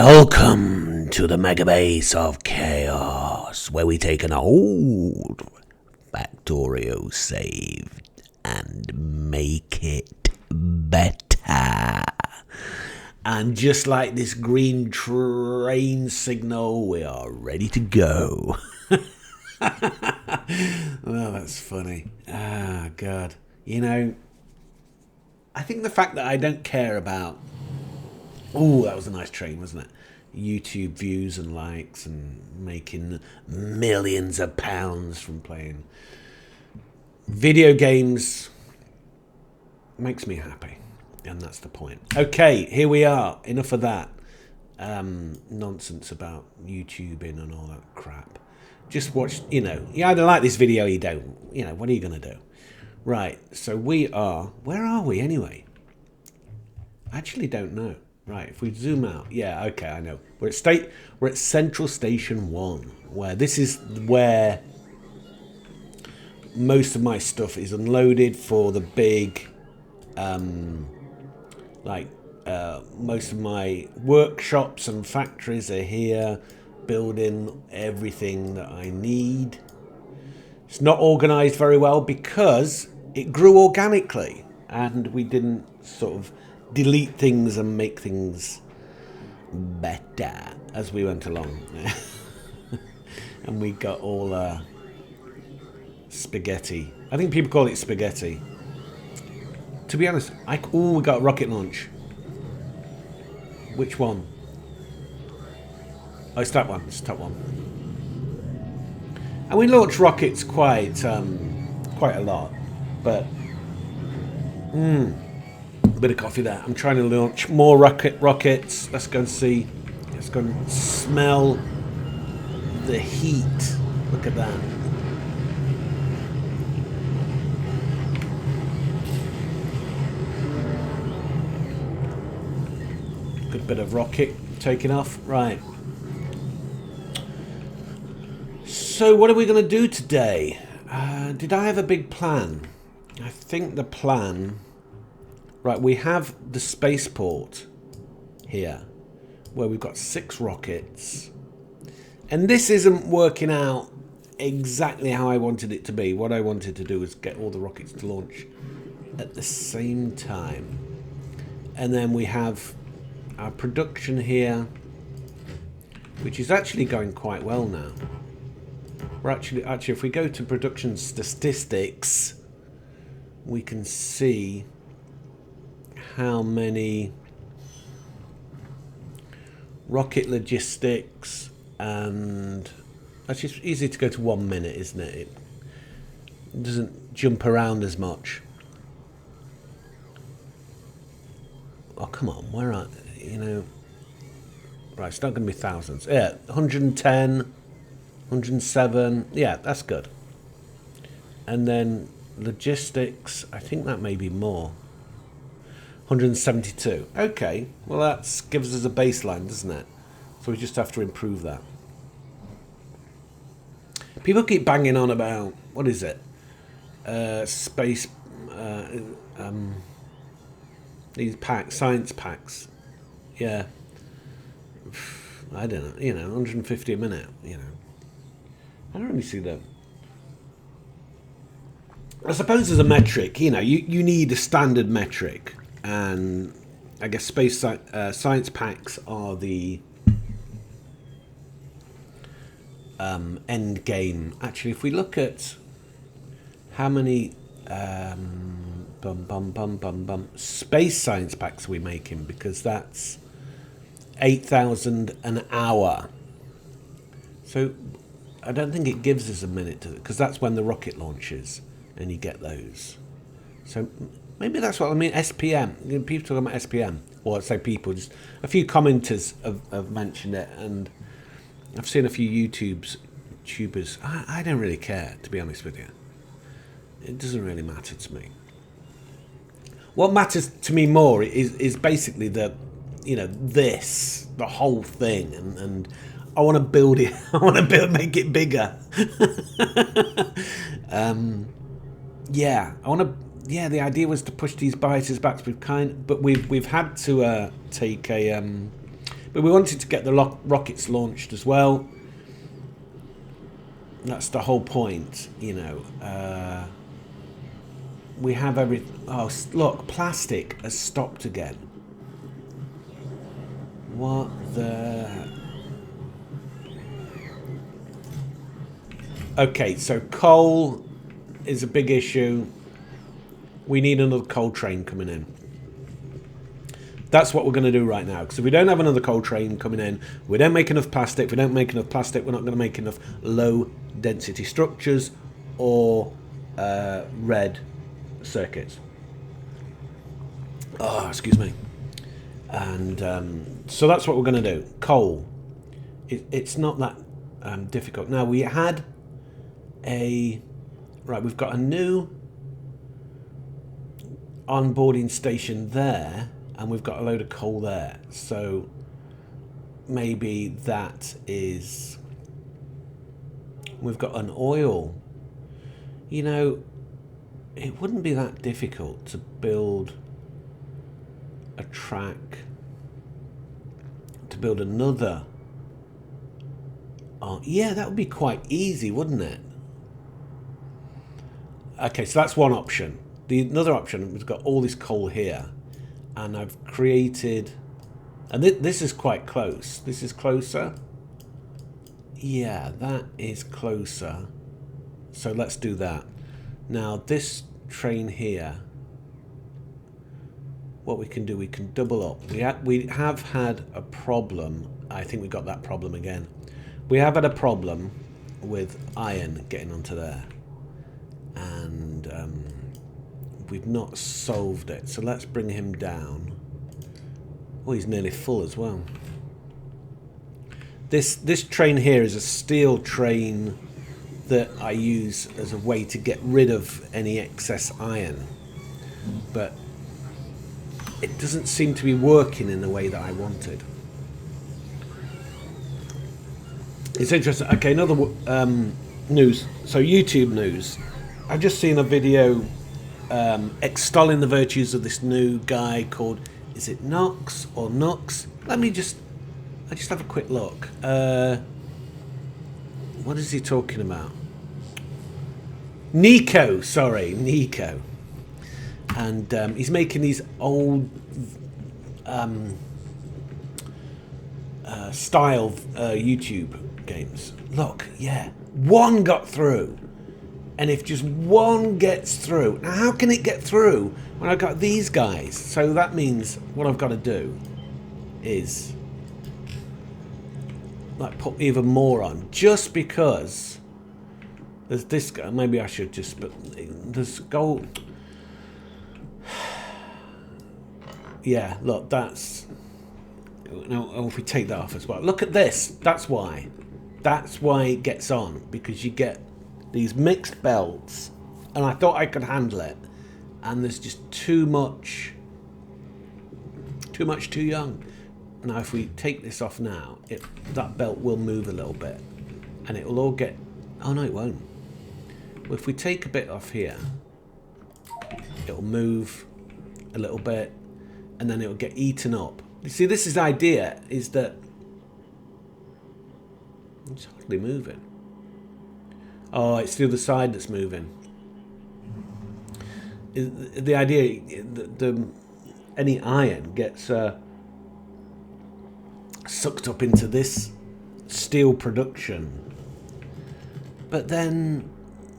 Welcome to the Megabase of Chaos, where we take an old Factorio save and make it better. And just like this green train signal, we are ready to go. Oh, that's funny. Ah, God. You know, I think the fact that I don't care about... Oh, that was a nice train, wasn't it? YouTube views and likes and making millions of pounds from playing video games makes me happy. And that's the point. Okay, here we are. Enough of that nonsense about YouTubing and all that crap. Just watch, you either like this video or you don't. What are you going to do? Right, so we are... Where are we anyway? I actually don't know. Right, if we zoom out, yeah, okay, I know. We're at Central Station 1, where this is where most of my stuff is unloaded for the big, most of my workshops and factories are here, building everything that I need. It's not organised very well because it grew organically, and we didn't sort of delete things and make things better as we went along. And we got all spaghetti. I think people call it spaghetti. To be honest, we got rocket launch. Which one? Oh, it's that one. It's that one. And we launch rockets quite a lot, but a bit of coffee there. I'm trying to launch more rockets. Let's go and see. Let's go and smell the heat. Look at that. Good bit of rocket taking off. Right. So what are we going to do today? Did I have a big plan? I think the plan... Right, we have the spaceport here, where we've got 6 rockets. And this isn't working out exactly how I wanted it to be. What I wanted to do was get all the rockets to launch at the same time. And then we have our production here, which is actually going quite well now. We're actually, if we go to production statistics, we can see how many rocket logistics, and that's just easy to go to 1 minute, isn't it? It doesn't jump around as much. Oh, come on, where are right, it's not going to be thousands. Yeah, 110, 107. Yeah, that's good. And then logistics, I think that may be more. 172. Okay, well that gives us a baseline, doesn't it? So we just have to improve that. People keep banging on about, what is it? Space, these packs, science packs. Yeah. I don't know, 150 a minute, I don't really see that. I suppose as a metric, you need a standard metric. And I guess science packs are the end game. Actually, if we look at how many space science packs we're making, because that's 8,000 an hour. So I don't think it gives us a minute to, because that's when the rocket launches and you get those. So maybe that's what I mean, SPM. People talking about SPM. Or I say people, just a few commenters have mentioned it, and I've seen a few YouTubers. I don't really care, to be honest with you. It doesn't really matter to me. What matters to me more is basically the whole thing, and I want to build it. I want to make it bigger. Yeah, I want to. Yeah, the idea was to push these biases back to kind, but we've had to take a But we wanted to get the rockets launched as well. That's the whole point, you know. We have every... Oh, look, plastic has stopped again. What the... Okay, so coal is a big issue. We need another coal train coming in. That's what we're going to do right now. Because if we don't have another coal train coming in, we don't make enough plastic. If we don't make enough plastic, we're not going to make enough low-density structures or red circuits. Oh, excuse me. And so that's what we're going to do. Coal. It's not that difficult. Now, we had a... Right, we've got a new onboarding station there, and we've got a load of coal there. So maybe that is... We've got an oil. You know, it wouldn't be that difficult to build a track, to build another. Oh, yeah, that would be quite easy, wouldn't it? Okay, so that's one option. Another option, we've got all this coal here, and I've created, and this is quite close. This is closer. Yeah, that is closer. So let's do that. Now this train here, what we can do, we can double up. We have had a problem. I think we got that problem again. We have had a problem with iron getting onto there, and we've not solved it. So let's bring him down. Oh, he's nearly full as well. This train here is a steel train that I use as a way to get rid of any excess iron, but it doesn't seem to be working in the way that I wanted. It's interesting. Okay, another news. So YouTube news. I've just seen a video extolling the virtues of this new guy called, is it Nox or Nux? I just have a quick look. What is he talking about? Nico, sorry, Nico. And he's making these old style YouTube games. Look, yeah, one got through. And if just one gets through, now how can it get through when I've got these guys? So that means what I've got to do is like put even more on, just because there's this guy. Maybe I should just, but there's gold. Yeah, look, that's, now if we take that off as well, look at this. That's why it gets on, because you get these mixed belts, and I thought I could handle it, and there's just too much too young. Now if we take this off now, that belt will move a little bit, and it will all get, oh no it won't. Well, if we take a bit off here, it'll move a little bit, and then it'll get eaten up. You see, this is the idea, is that it's hardly moving. Oh, it's the other side that's moving. The idea, any iron gets sucked up into this steel production. But then,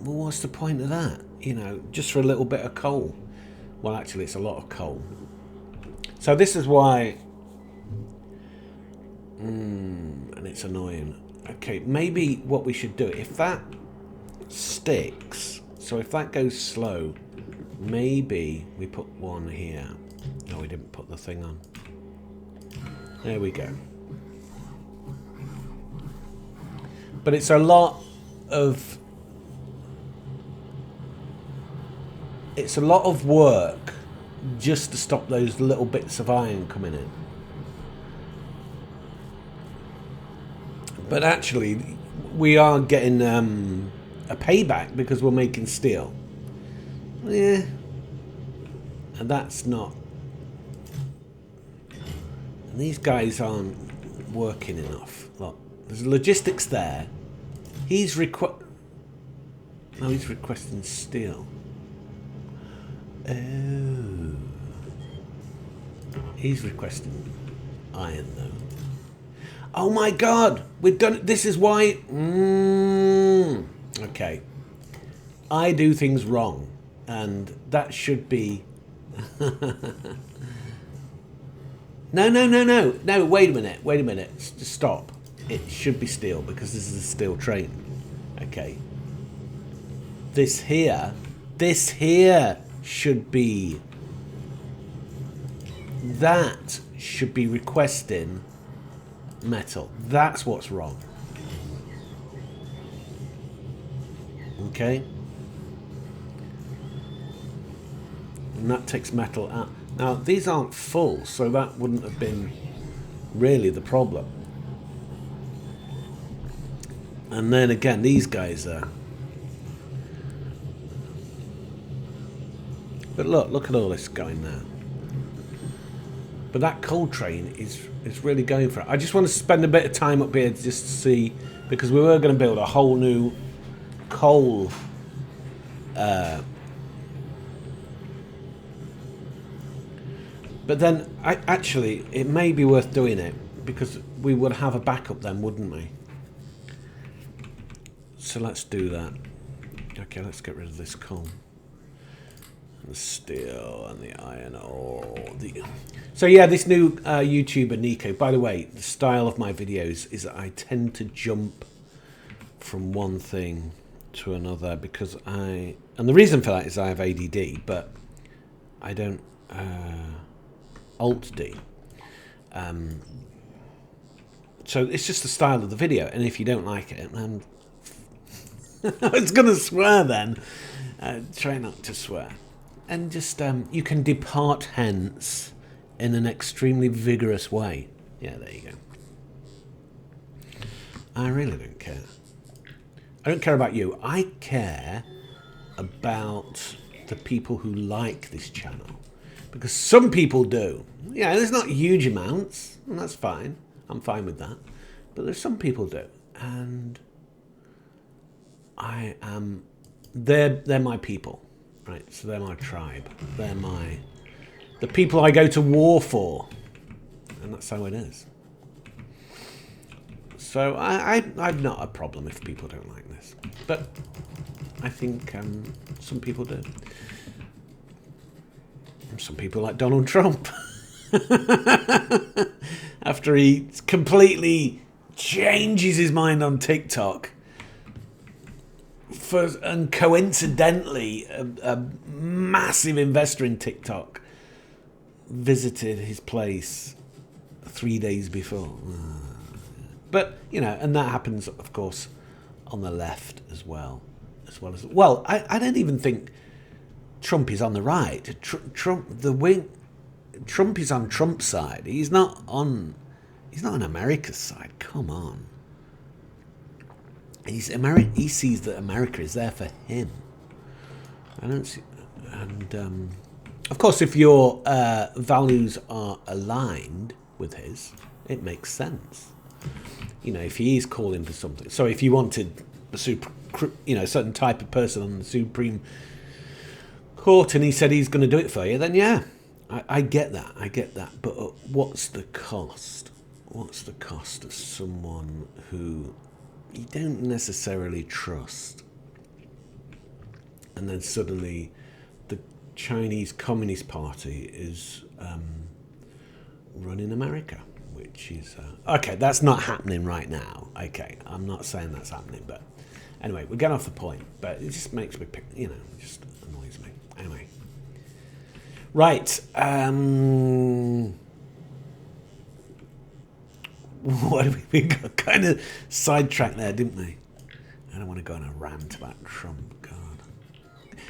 well, what's the point of that? You know, just for a little bit of coal. Well, actually, it's a lot of coal. So this is why... and it's annoying. Okay, maybe what we should do, if that sticks, so if that goes slow, maybe we put one here. No, we didn't put the thing on. There we go. But it's a lot of work just to stop those little bits of iron coming in. But actually, we are getting a payback because we're making steel. Yeah. And that's not... And these guys aren't working enough. Look, there's logistics there. He's requesting steel. Oh. He's requesting iron, though. Oh my god! We've done it. This is why... Okay. I do things wrong. And that should be... No, wait a minute. Just stop. It should be steel, because this is a steel train. Okay. This here should be... That should be requesting metal. That's what's wrong. Okay. And that takes metal out. Now, these aren't full, so that wouldn't have been really the problem. And then again, these guys are... But look at all this going there. But that coal train is really going for it. I just want to spend a bit of time up here just to see, because we were going to build a whole new coal but then actually it may be worth doing it, because we would have a backup then, wouldn't we? So let's do that. Okay, let's get rid of this coal. The steel and the iron ore. So yeah, this new YouTuber Nico. By the way, the style of my videos is that I tend to jump from one thing to another because and the reason for that is I have ADD, but I don't Alt D. So it's just the style of the video, and if you don't like it, then I was gonna swear then. Try not to swear. And just, you can depart hence in an extremely vigorous way. Yeah, there you go. I really don't care. I don't care about you. I care about the people who like this channel. Because some people do. Yeah, there's not huge amounts, and that's fine. I'm fine with that. But there's some people do. And I am... They're my people. Right, so they're my tribe. They're the people I go to war for, and that's how it is. So I've not a problem if people don't like this, but I think some people do. Some people like Donald Trump. After he completely changes his mind on TikTok. And coincidentally, a massive investor in TikTok visited his place 3 days before. But, you know, and that happens, of course, on the left as well. Well, I don't even think Trump is on the right. Trump is on Trump's side. He's not on America's side. Come on. He sees that America is there for him. I don't see, and of course, if your values are aligned with his, it makes sense. You know, if he is calling for something. So, if you wanted a certain type of person on the Supreme Court, and he said he's going to do it for you, then yeah, I get that. But what's the cost? What's the cost of someone who you don't necessarily trust, and then suddenly the Chinese Communist Party is running America, which is okay, that's not happening right now. Okay, I'm not saying that's happening, but anyway, we're getting off the point, but it just makes me it just annoys me. Anyway, right, we got kind of sidetracked there, didn't we? I don't want to go on a rant about Trump. God,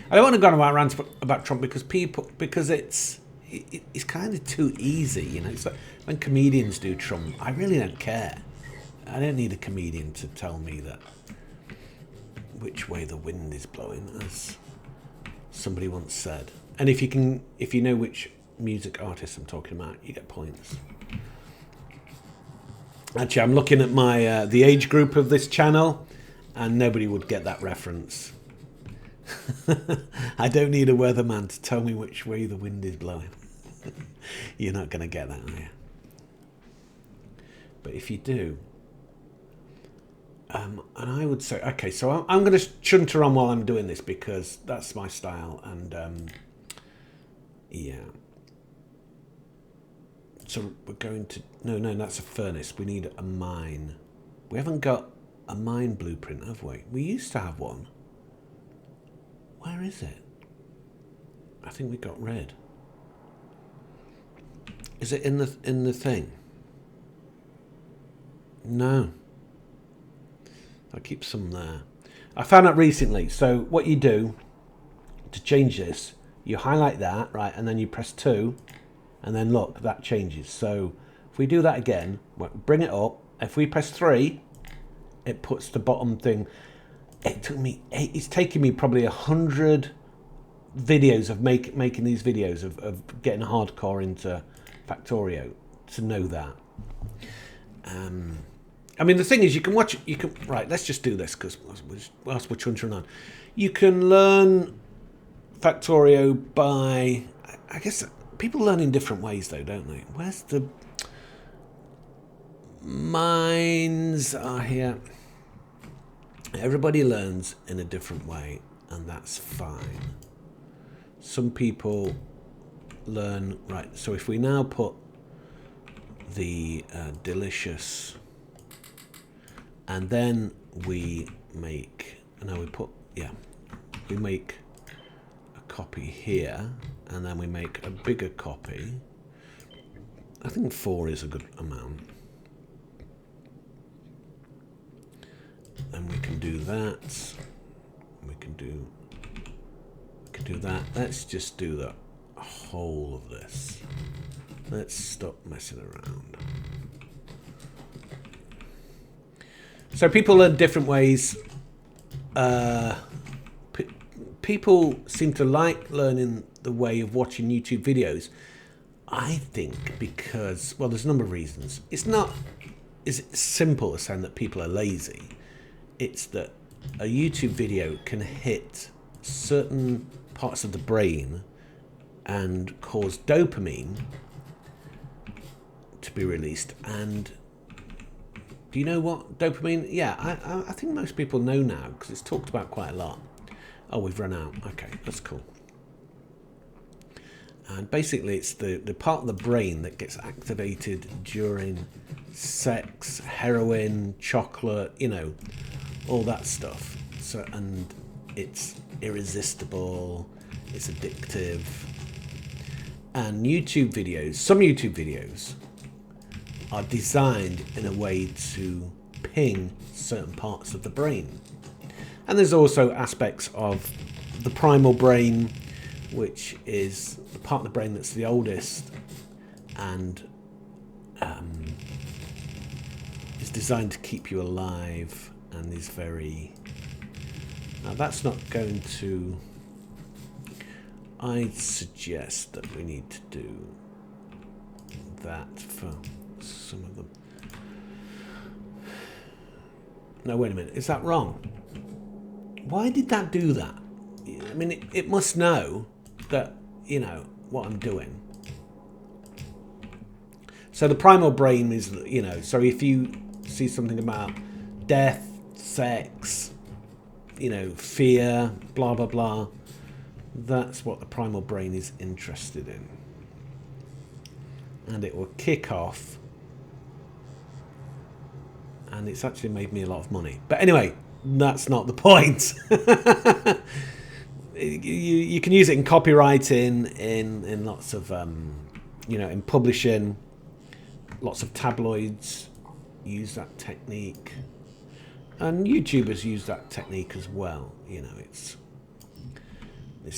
I don't want to go on a rant about Trump because it's kind of too easy, you know. It's like when comedians do Trump, I really don't care. I don't need a comedian to tell me that which way the wind is blowing, as somebody once said. And if you know which music artist I'm talking about, you get points. Actually, I'm looking at my the age group of this channel, and nobody would get that reference. I don't need a weatherman to tell me which way the wind is blowing. You're not going to get that, are you? But if you do, and I would say, okay, so I'm going to chunter on while I'm doing this because that's my style, and yeah. So we're going to... No, that's a furnace. We need a mine. We haven't got a mine blueprint, have we? We used to have one. Where is it? I think we got red. Is it in the thing? No. I keep some there. I found out recently. So what you do to change this, you highlight that, right, and then you press 2. And then look, that changes. So if we do that again, bring it up. If we press 3, it puts the bottom thing. It's taken me probably 100 videos of making these videos of getting hardcore into Factorio to know that. I mean, the thing is, you can watch. Right. Let's just do this because whilst we're chuntering on, you can learn Factorio by, I guess. People learn in different ways, though, don't they? Where's the... Mines are here. Everybody learns in a different way, and that's fine. Some people learn... Right, so if we now put the delicious... And then we make... No, we put... Yeah. We make a copy here... And then we make a bigger copy. I think 4 is a good amount. And we can do that. We can do that. Let's just do the whole of this. Let's stop messing around. So people learn different ways. People seem to like learning the way of watching YouTube videos. I think because, well, there's a number of reasons. It's not as simple as saying that people are lazy. It's that a YouTube video can hit certain parts of the brain and cause dopamine to be released. And do you know what dopamine? Yeah, I think most people know now because it's talked about quite a lot. Oh, we've run out. Okay, that's cool. And basically it's the part of the brain that gets activated during sex, heroin, chocolate, you know, all that stuff. So, and it's irresistible, it's addictive. And YouTube videos, some YouTube videos are designed in a way to ping certain parts of the brain. And there's also aspects of the primal brain, which is the part of the brain that's the oldest and is designed to keep you alive and is very... Now that's not going to... I'd suggest that we need to do that for some of them. No, wait a minute. Is that wrong? Why did that do that? I mean, it must know that, you know, what I'm doing. So the primal brain is, you know, so if you see something about death, sex, you know, fear, blah, blah, blah, that's what the primal brain is interested in. And it will kick off. And it's actually made me a lot of money. But anyway, that's not the point. You can use it in copywriting, in lots of, you know, in publishing. Lots of tabloids use that technique. And YouTubers use that technique as well. You know, it's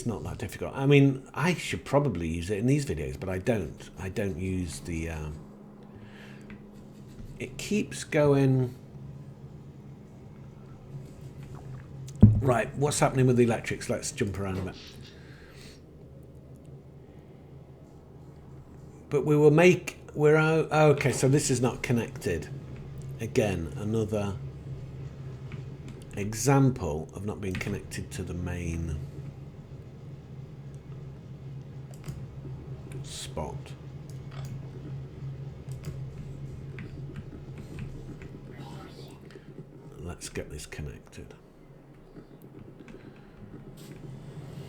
not that difficult. I mean, I should probably use it in these videos, but I don't. I don't use the... it keeps going... Right, what's happening with the electrics? Let's jump around a bit. But we will make... We're out... Oh, okay, so this is not connected. again, another example of not being connected to the main spot. Let's get this connected.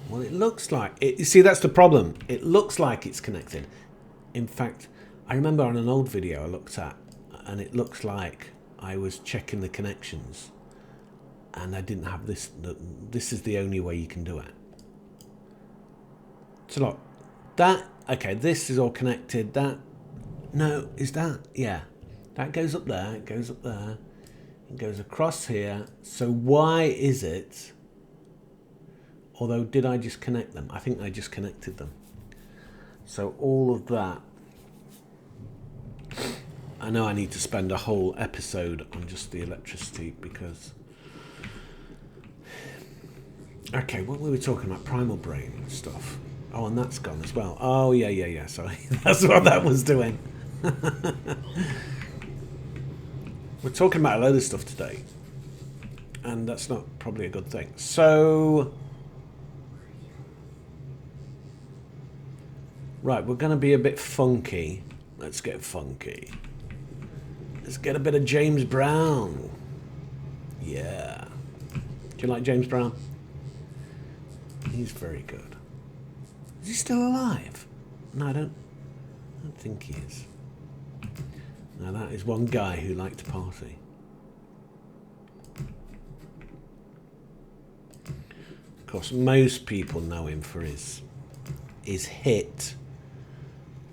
Well, it looks like it. You see, that's the problem. It looks like it's connected. In fact, I remember on an old video I looked at, and it looks like I was checking the connections, and I didn't have this. This is the only way you can do it. So look, that, okay, this is all connected. That, no, is that? Yeah, that goes up there. It goes up there. It goes across here. So why is it? Although, did I just connect them? I think I just connected them. So all of that. I know I need to spend a whole episode on just the electricity because... Okay, what were we talking about? Primal brain stuff. Oh, and that's gone as well. Oh, yeah. Sorry. That's what that was doing. We're talking about a load of stuff today. And that's not probably a good thing. So... Right, we're going to be a bit funky. Let's get funky. Let's get a bit of James Brown. Yeah. Do you like James Brown? He's very good. Is he still alive? No, I don't think he is. Now that is one guy who liked to party. Of course, most people know him for his hit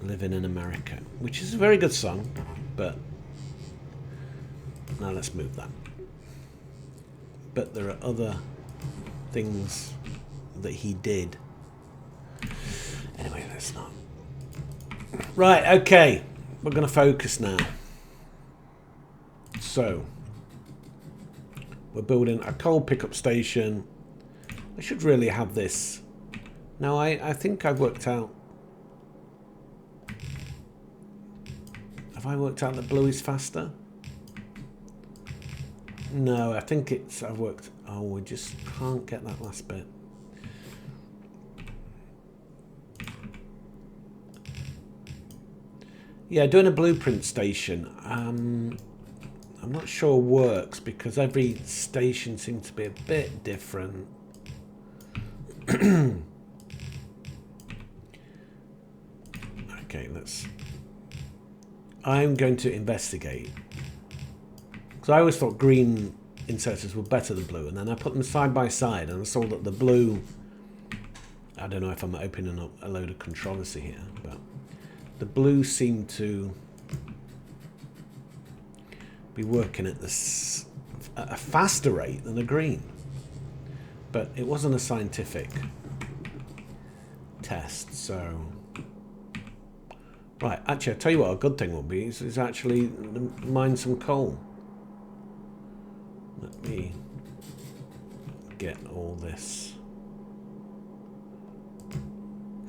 Living in America, which is a very good song, but now let's move that. But there are other things that he did. Anyway, let's not. Right, okay. We're going to focus now. So, we're building a coal pickup station. I should really have this. Now, I think I've worked out. Have I worked out that blue is faster? No, I think it's... I've worked... Oh, we just can't get that last bit. Yeah, doing a blueprint station. I'm not sure works because every station seems to be a bit different. Okay, let's... I'm going to investigate. Because I always thought green inserters were better than blue, and then I put them side by side, and I saw that the blue... I don't know if I'm opening up a load of controversy here, but the blue seemed to be working at a faster rate than the green. But it wasn't a scientific test, so... Right, actually, I'll tell you what a good thing will be is actually mine some coal. Let me get all this.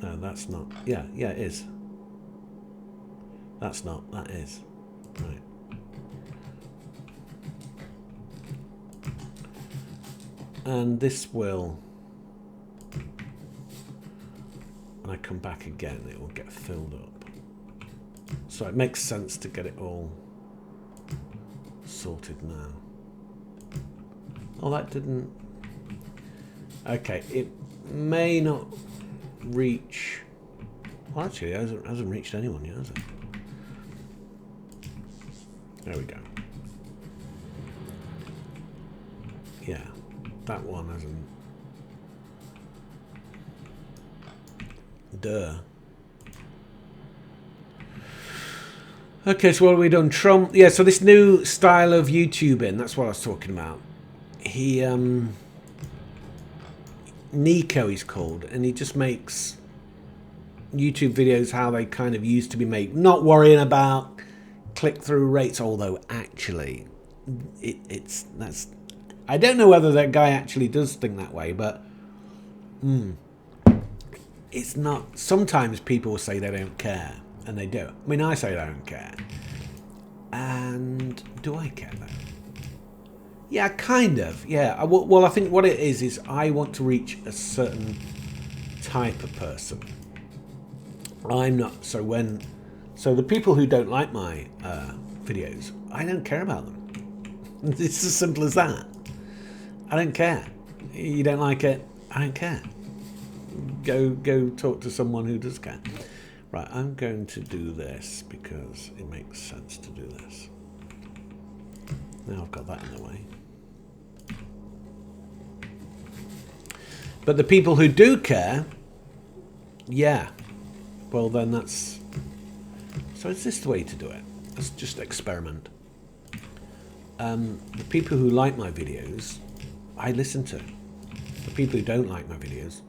No, that's not. Yeah, it is. That's not. That is. Right. And this will... When I come back again, it will get filled up. So it makes sense to get it all sorted now. Oh, that didn't... Okay, it may not reach... Well, actually, it hasn't reached anyone yet, has it? There we go. Yeah, that one hasn't... Duh. Okay, so what have we done? Trump, yeah, so this new style of YouTubing, that's what I was talking about. He, Nico he's called, and he just makes YouTube videos how they kind of used to be made. Not worrying about click-through rates, although actually, that's... I don't know whether that guy actually does think that way, but... It's not... Sometimes people will say they don't care. And they do. I mean, I say I don't care. do I care though? Yeah, kind of. Yeah. Well, I think what it is I want to reach a certain type of person. I'm not. So the people who don't like my videos, I don't care about them. It's as simple as that. I don't care. You don't like it, I don't care. Go talk to someone who does care. Right, I'm going to do this because it makes sense to do this. Now I've got that in the way. But the people who do care, yeah, well then that's... So is this the way to do it? Let's just experiment. The people who like my videos, I listen to. The people who don't like my videos,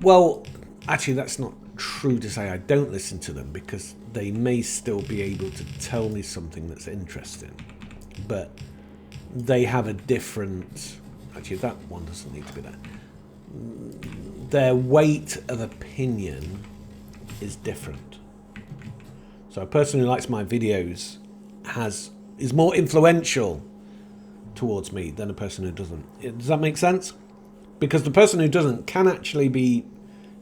well, actually that's not true to say I don't listen to them, because they may still be able to tell me something that's interesting, but they have a different... Actually, that one doesn't need to be there. Their weight of opinion is different. So a person who likes my videos is more influential towards me than a person who doesn't. Does that make sense? Because the person who doesn't can actually be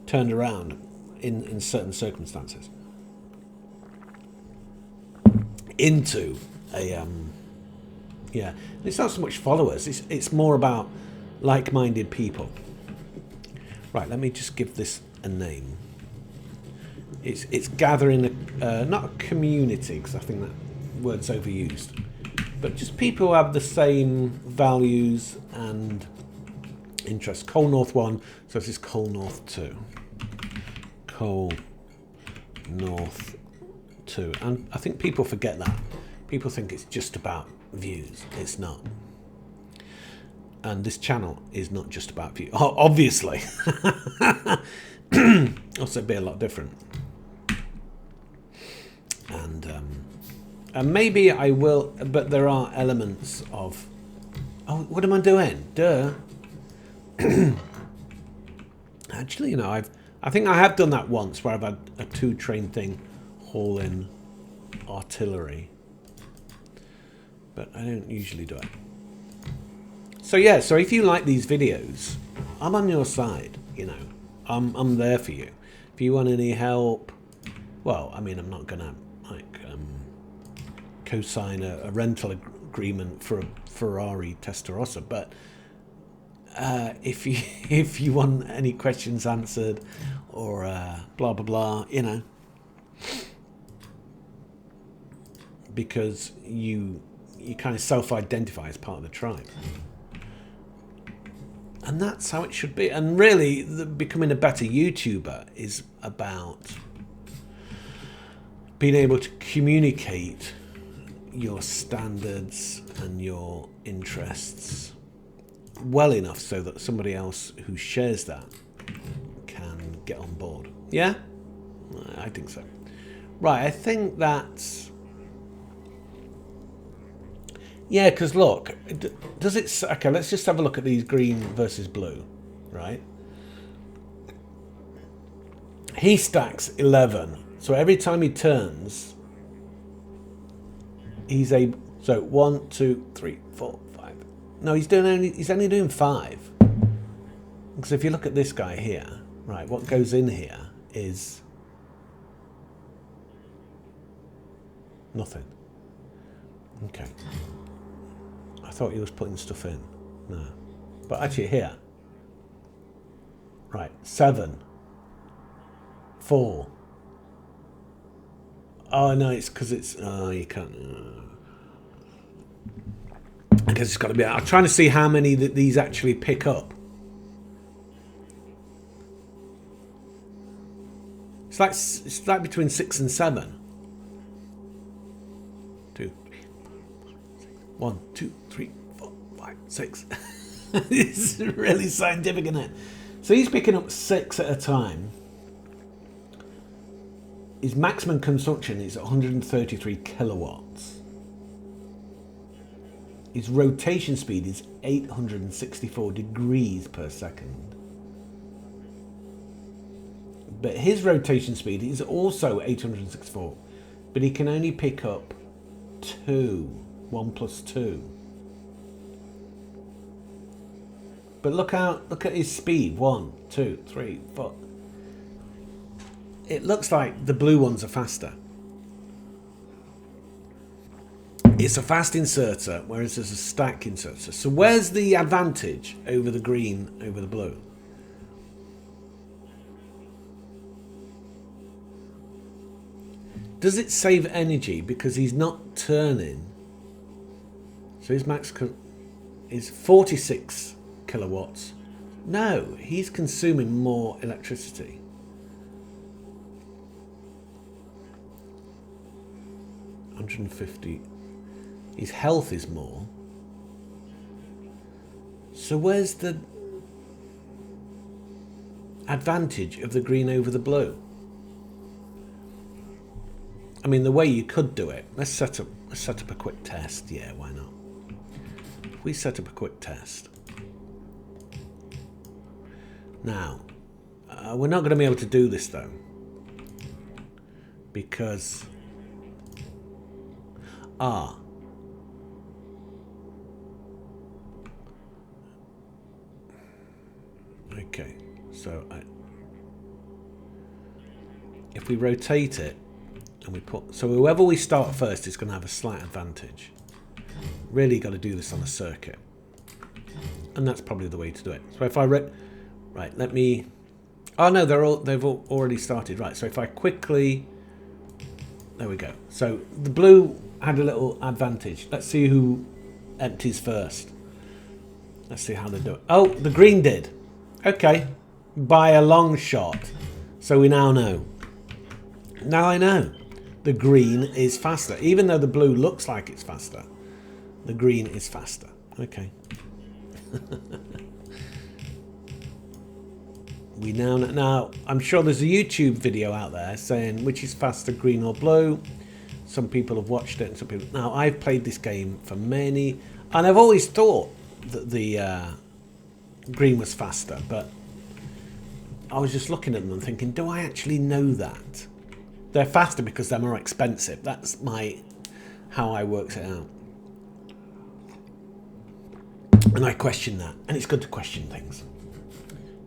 turned around in certain circumstances into a yeah. It's not so much followers. It's more about like-minded people. Right. Let me just give this a name. It's gathering not a community, because I think that word's overused, but just people who have the same values and interests. Coal North 1, so this is Coal North 2. Coal North 2. And I think people forget that. People think it's just about views. It's not. And this channel is not just about views. Oh, obviously. Also, it'd be a lot different. And maybe I will, but there are elements of... Oh, what am I doing? Duh. Actually, you know, I think I have done that once, where I've had a 2-train thing hauling artillery, but I don't usually do it. So yeah, so if you like these videos, I'm on your side. You know, I'm there for you. If you want any help, well, I mean, I'm not gonna like co-sign a rental agreement for a Ferrari Testarossa, but if you want any questions answered, or blah blah blah, you know, because you kind of self-identify as part of the tribe, and that's how it should be. And really, becoming a better YouTuber is about being able to communicate your standards and your interests well enough so that somebody else who shares that can get on board. Yeah? I think so. Right, I think that's... Yeah, because look, does it... Okay, let's just have a look at these green versus blue, right? He stacks 11. So every time he turns, he's able... So 1, 2, 3, 4, 5. No, he's only doing 5. Because if you look at this guy here, right, what goes in here is nothing. Okay. I thought he was putting stuff in. No. But actually here. Right, 7. 4. Oh no, it's because it's... Oh, you can't... I guess it's got to be... I'm trying to see how many that these actually pick up. It's like between 6 and 7. 1, 2, 3, 4, 5, 6. It's really scientific, isn't it? So he's picking up 6 at a time. His maximum consumption is 133 kilowatts. His rotation speed is 864 degrees per second. But his rotation speed is also 864, but he can only pick up 2. 1 plus 2. But look at his speed. 1, 2, 3, 4. It looks like the blue ones are faster. It's a fast inserter, whereas there's a stack inserter. So where's the advantage over the green, over the blue? Does it save energy because he's not turning? So his max is 46 kilowatts. No, he's consuming more electricity. $150. His health is more. So where's the advantage of the green over the blue? I mean, the way you could do it. Let's set up a quick test. Yeah, why not? If we set up a quick test. Now, we're not going to be able to do this though, because okay, so if we rotate it and we put, so whoever we start first is going to have a slight advantage. Really got to do this on a circuit, and that's probably the way to do it. So if I right, let me. Oh no, they've already started. Right, so if I quickly, there we go. So the blue had a little advantage. Let's see who empties first. Let's see how they do it. Oh, the green did. Okay, by a long shot. So we now know. Now I know. The green is faster. Even though the blue looks like it's faster, the green is faster. Okay. We now I'm sure there's a YouTube video out there saying which is faster, green or blue. Some people have watched it and some people. Now I've played this game for many, and I've always thought that the green was faster, but I was just looking at them and thinking, do I actually know that? They're faster because they're more expensive. That's how I worked it out. And I question that. And it's good to question things.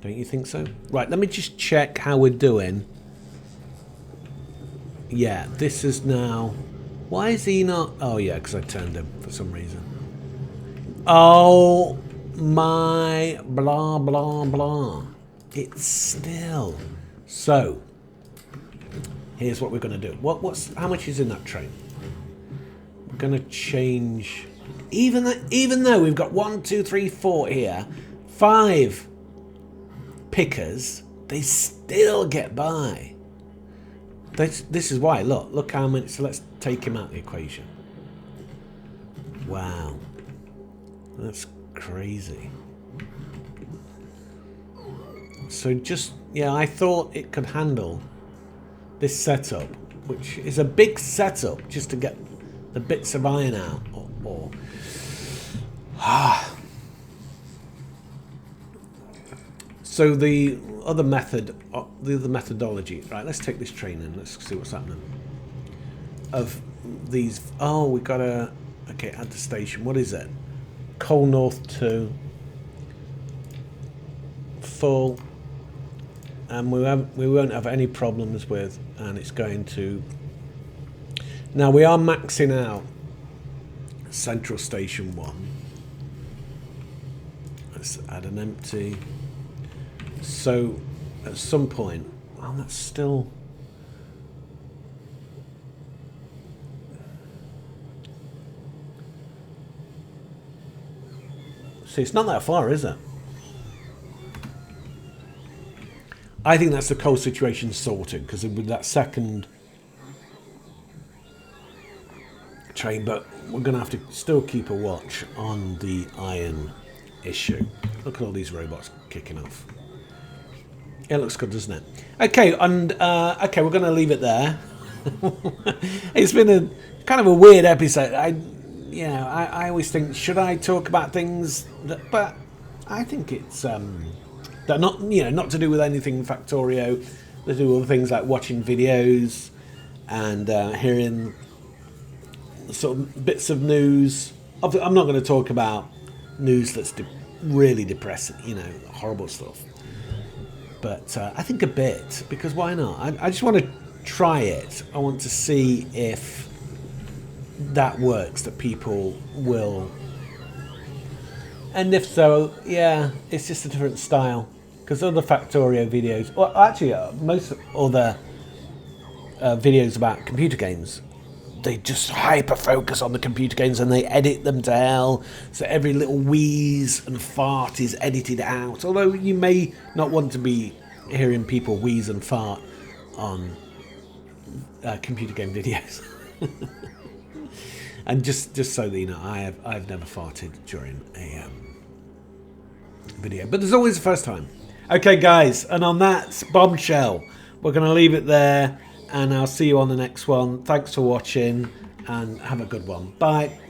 Don't you think so? Right, let me just check how we're doing. Yeah, this is now... Why is he not... Oh, yeah, because I turned him for some reason. Oh, my... Blah, blah, blah. It's still... So, here's what we're going to do. How much is in that train? We're going to change... Even though we've got 1, 2, 3, 4 here, 5 pickers, they still get by. This is why. Look how many. So let's take him out of the equation. Wow, that's crazy. So just I thought it could handle this setup, which is a big setup just to get the bits of iron out. So the other methodology, right? Let's take this train in. Let's see what's happening. Of these, we got to add the station. What is it? Coal North 2, full, and we won't have any problems with, and it's going to. Now we are maxing out Central Station 1. Let's add an empty. So at some point, that's still... See, it's not that far, is it? I think that's the coal situation sorted, because with that second train, but we're going to have to still keep a watch on the iron issue. Look at all these robots kicking off. It looks good, doesn't it? Okay, and okay, we're going to leave it there. It's been a kind of a weird episode. I always think, should I talk about things but I think it's that not to do with anything Factorio. They do other things like watching videos and hearing sort of bits of news. I'm not going to talk about news that's really depressing, you know, horrible stuff. But I think a bit, because why not? I just want to try it. I want to see if that works, that people will. And if so, yeah, it's just a different style. Because other Factorio videos, or actually most other videos about computer games, they just hyper focus on the computer games and they edit them to hell. So every little wheeze and fart is edited out. Although you may not want to be hearing people wheeze and fart on computer game videos. And just so that you know, I've never farted during a video, but there's always a first time. Okay, guys, and on that bombshell, we're going to leave it there, and I'll see you on the next one. Thanks for watching, and have a good one. Bye.